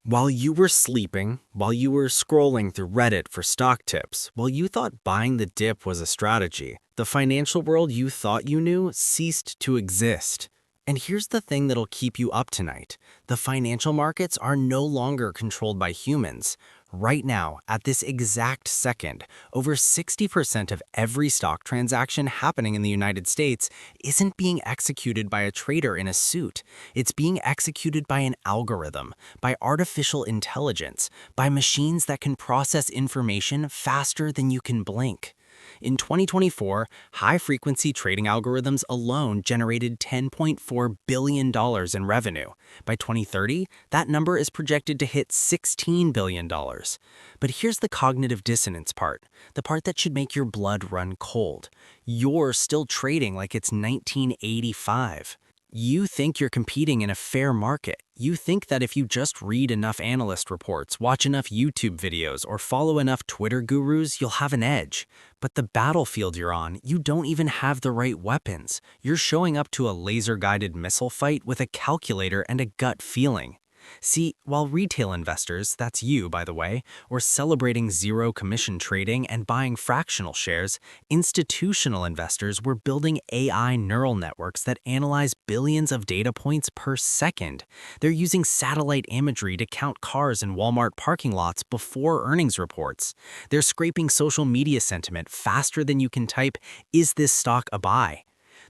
While you were sleeping, while you were scrolling through Reddit for stock tips, while you thought buying the dip was a strategy, the financial world you thought you knew ceased to exist. And here's the thing that'll keep you up tonight. The financial markets are no longer controlled by humans. Right now, at this exact second, over 60% of every stock transaction happening in the United States isn't being executed by a trader in a suit. It's being executed by an algorithm, by artificial intelligence, by machines that can process information faster than you can blink. In 2024, high-frequency trading algorithms alone generated $10.4 billion in revenue. By 2030, that number is projected to hit $16 billion. But here's the cognitive dissonance part, the part that should make your blood run cold. You're still trading like it's 1985. You think you're competing in a fair market. You think that if you just read enough analyst reports, watch enough YouTube videos, or follow enough Twitter gurus, you'll have an edge. But the battlefield you're on, you don't even have the right weapons. You're showing up to a laser-guided missile fight with a calculator and a gut feeling. See, while retail investors, that's you by the way, were celebrating zero commission trading and buying fractional shares, institutional investors were building AI neural networks that analyze billions of data points per second. They're using satellite imagery to count cars in Walmart parking lots before earnings reports. They're scraping social media sentiment faster than you can type, "Is this stock a buy?"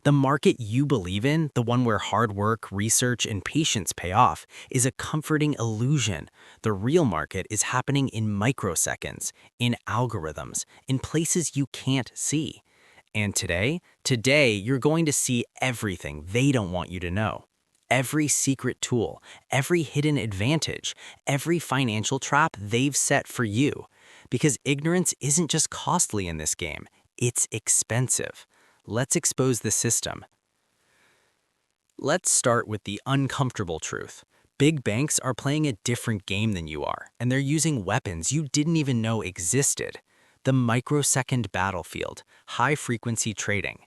The market you believe in, the one where hard work, research, and patience pay off, is a comforting illusion. The real market is happening in microseconds, in algorithms, in places you can't see. And today you're going to see everything they don't want you to know. Every secret tool, every hidden advantage, every financial trap they've set for you. Because ignorance isn't just costly in this game, it's expensive. Let's expose the system. Let's start with the uncomfortable truth. Big banks are playing a different game than you are, and they're using weapons you didn't even know existed. The microsecond battlefield, high-frequency trading.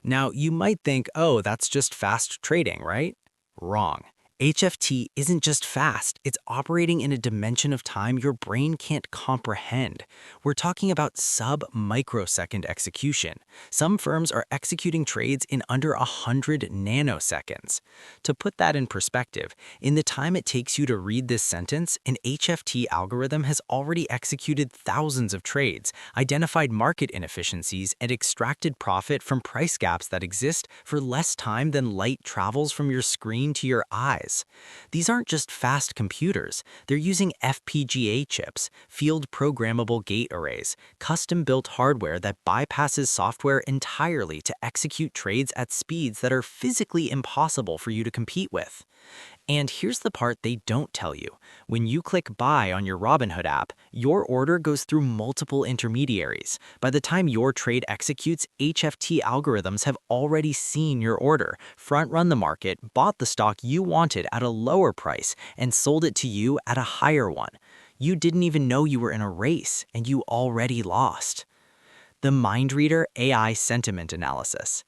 Now, you might think, oh, that's just fast trading, right? Wrong. HFT isn't just fast, it's operating in a dimension of time your brain can't comprehend. We're talking about sub-microsecond execution. Some firms are executing trades in under 100 nanoseconds. To put that in perspective, in the time it takes you to read this sentence, an HFT algorithm has already executed thousands of trades, identified market inefficiencies, and extracted profit from price gaps that exist for less time than light travels from your screen to your eyes. These aren't just fast computers, they're using FPGA chips, field programmable gate arrays, custom-built hardware that bypasses software entirely to execute trades at speeds that are physically impossible for you to compete with. And here's the part they don't tell you. When you click buy on your Robinhood app, your order goes through multiple intermediaries. By the time your trade executes, HFT algorithms have already seen your order, front-run the market, bought the stock you wanted at a lower price, and sold it to you at a higher one. You didn't even know you were in a race, and you already lost. The MindReader AI sentiment analysis.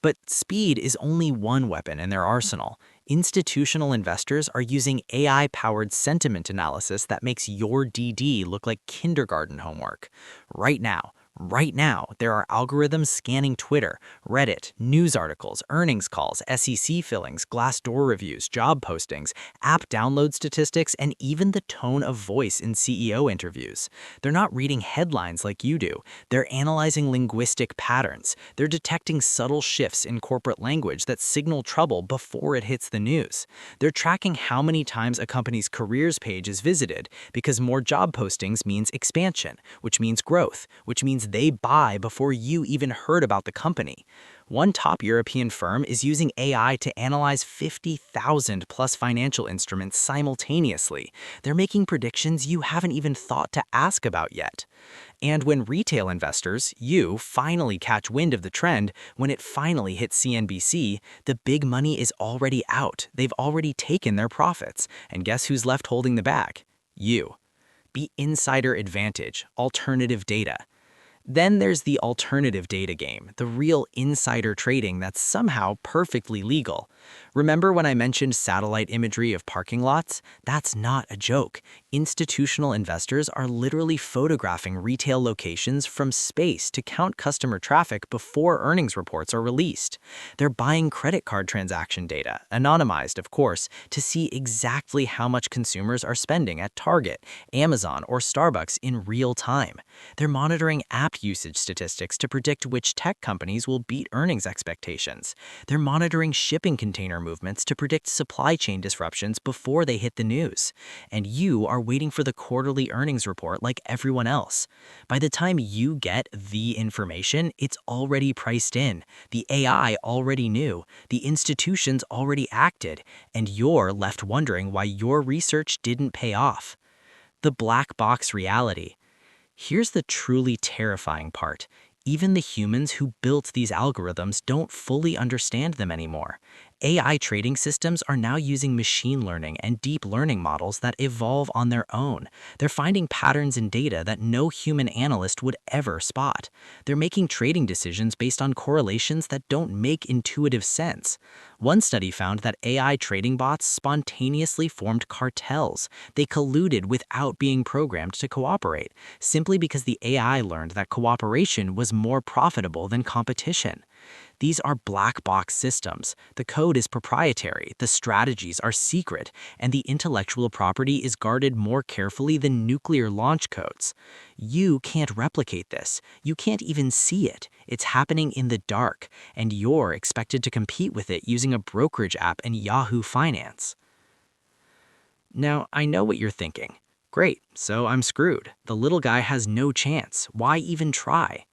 But speed is only one weapon in their arsenal. Institutional investors are using AI-powered sentiment analysis that makes your DD look like kindergarten homework. Right now, there are algorithms scanning Twitter, Reddit, news articles, earnings calls, SEC fillings, Glassdoor reviews, job postings, app download statistics, and even the tone of voice in CEO interviews. They're not reading headlines like you do. They're analyzing linguistic patterns. They're detecting subtle shifts in corporate language that signal trouble before it hits the news. They're tracking how many times a company's careers page is visited, because more job postings means expansion, which means growth, which means they buy before you even heard about the company. One top European firm is using AI to analyze 50,000 plus financial instruments simultaneously. They're making predictions you haven't even thought to ask about yet. And when retail investors, you, finally catch wind of the trend, when it finally hits CNBC, the big money is already out. They've already taken their profits. And guess who's left holding the bag? You. Be insider advantage, alternative data. Then there's the alternative data game, the real insider trading that's somehow perfectly legal. Remember when I mentioned satellite imagery of parking lots? That's not a joke. Institutional investors are literally photographing retail locations from space to count customer traffic before earnings reports are released. They're buying credit card transaction data, anonymized of course, to see exactly how much consumers are spending at Target, Amazon, or Starbucks in real time. They're monitoring app usage statistics to predict which tech companies will beat earnings expectations. They're monitoring shipping container movements to predict supply chain disruptions before they hit the news. And you are waiting for the quarterly earnings report like everyone else. By the time you get the information, it's already priced in. The AI already knew. The institutions already acted. And you're left wondering why your research didn't pay off. The black box reality. Here's the truly terrifying part. Even the humans who built these algorithms don't fully understand them anymore. AI trading systems are now using machine learning and deep learning models that evolve on their own. They're finding patterns in data that no human analyst would ever spot. They're making trading decisions based on correlations that don't make intuitive sense. One study found that AI trading bots spontaneously formed cartels. They colluded without being programmed to cooperate, simply because the AI learned that cooperation was more profitable than competition. These are black box systems. The code is proprietary, the strategies are secret, and the intellectual property is guarded more carefully than nuclear launch codes. You can't replicate this. You can't even see it. It's happening in the dark, and you're expected to compete with it using a brokerage app and Yahoo Finance. Now, I know what you're thinking. Great, so I'm screwed. The little guy has no chance. Why even try?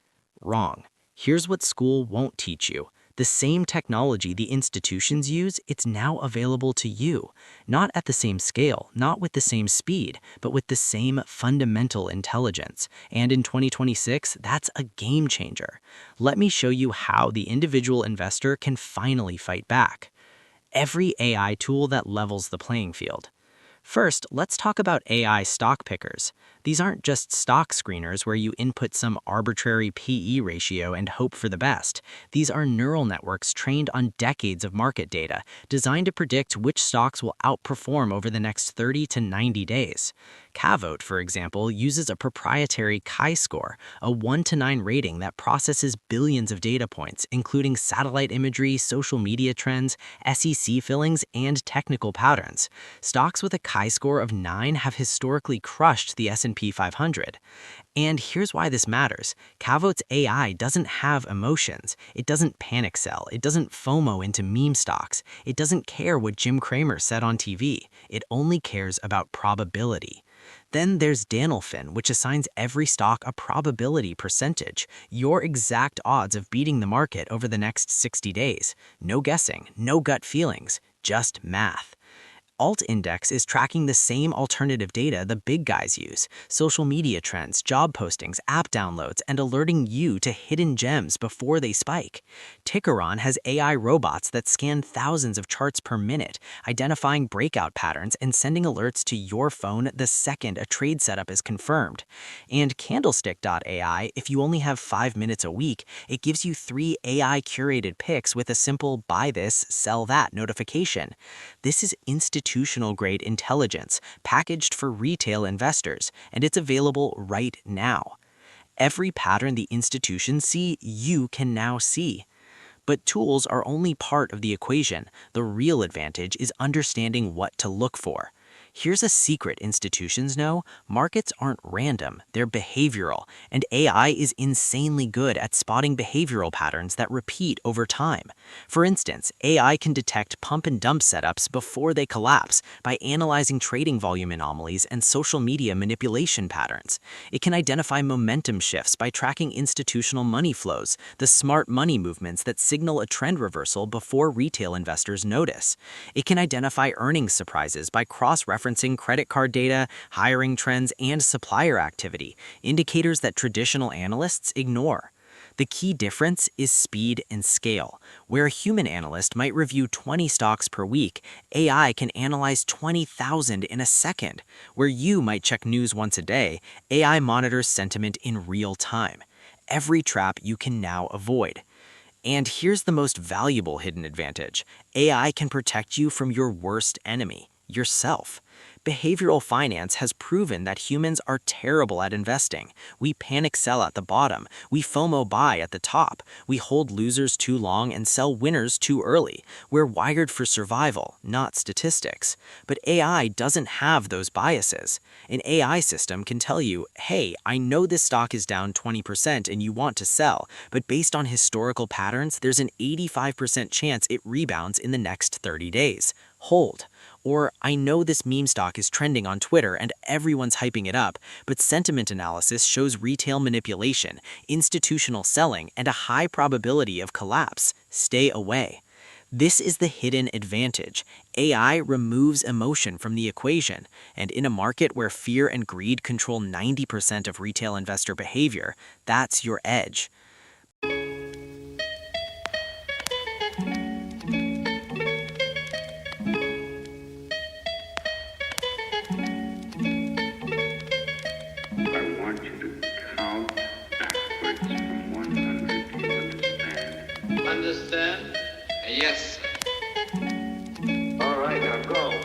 Wrong. Here's what school won't teach you. The same technology the institutions use, it's now available to you. Not at the same scale, not with the same speed, but with the same fundamental intelligence. And in 2026, that's a game changer. Let me show you how the individual investor can finally fight back. Every AI tool that levels the playing field. First, let's talk about AI stock pickers. These aren't just stock screeners where you input some arbitrary PE ratio and hope for the best. These are neural networks trained on decades of market data, designed to predict which stocks will outperform over the next 30 to 90 days. Cavote, for example, uses a proprietary chi-score, a 1 to 9 rating that processes billions of data points, including satellite imagery, social media trends, SEC fillings, and technical patterns. Stocks with a chi-score of 9 have historically crushed the S&P 500. And here's why this matters. Cavote's AI doesn't have emotions. It doesn't panic sell. It doesn't FOMO into meme stocks. It doesn't care what Jim Cramer said on TV. It only cares about probability. Then there's Danilfin, which assigns every stock a probability percentage, your exact odds of beating the market over the next 60 days. No guessing, no gut feelings, just math. Alt Index is tracking the same alternative data the big guys use, social media trends, job postings, app downloads, and alerting you to hidden gems before they spike. Tickeron has AI robots that scan thousands of charts per minute, identifying breakout patterns and sending alerts to your phone the second a trade setup is confirmed. And Candlestick.ai, if you only have 5 minutes a week, it gives you 3 AI-curated picks with a simple buy this, sell that notification. This is institutional-grade intelligence packaged for retail investors, and it's available right now. Every pattern the institutions see, you can now see. But tools are only part of the equation. The real advantage is understanding what to look for. Here's a secret institutions know: markets aren't random, they're behavioral, and AI is insanely good at spotting behavioral patterns that repeat over time. For instance, AI can detect pump and dump setups before they collapse by analyzing trading volume anomalies and social media manipulation patterns. It can identify momentum shifts by tracking institutional money flows, the smart money movements that signal a trend reversal before retail investors notice. It can identify earnings surprises by cross-referencing credit card data, hiring trends, and supplier activity, indicators that traditional analysts ignore. The key difference is speed and scale. Where a human analyst might review 20 stocks per week, AI can analyze 20,000 in a second. Where you might check news once a day, AI monitors sentiment in real time. every trap you can now avoid. And here's the most valuable hidden advantage. AI can protect you from your worst enemy, yourself. Behavioral finance has proven that humans are terrible at investing. We panic sell at the bottom. We FOMO buy at the top. We hold losers too long and sell winners too early. We're wired for survival, not statistics. But AI doesn't have those biases. An AI system can tell you, hey, I know this stock is down 20% and you want to sell, but based on historical patterns, there's an 85% chance it rebounds in the next 30 days. Hold. Or, I know this meme stock is trending on Twitter and everyone's hyping it up, but sentiment analysis shows retail manipulation, institutional selling, and a high probability of collapse. Stay away. This is the hidden advantage. AI removes emotion from the equation, and in a market where fear and greed control 90% of retail investor behavior, that's your edge. I want you to count backwards from 100. Do you understand? Understand? Yes, sir. All right, now go.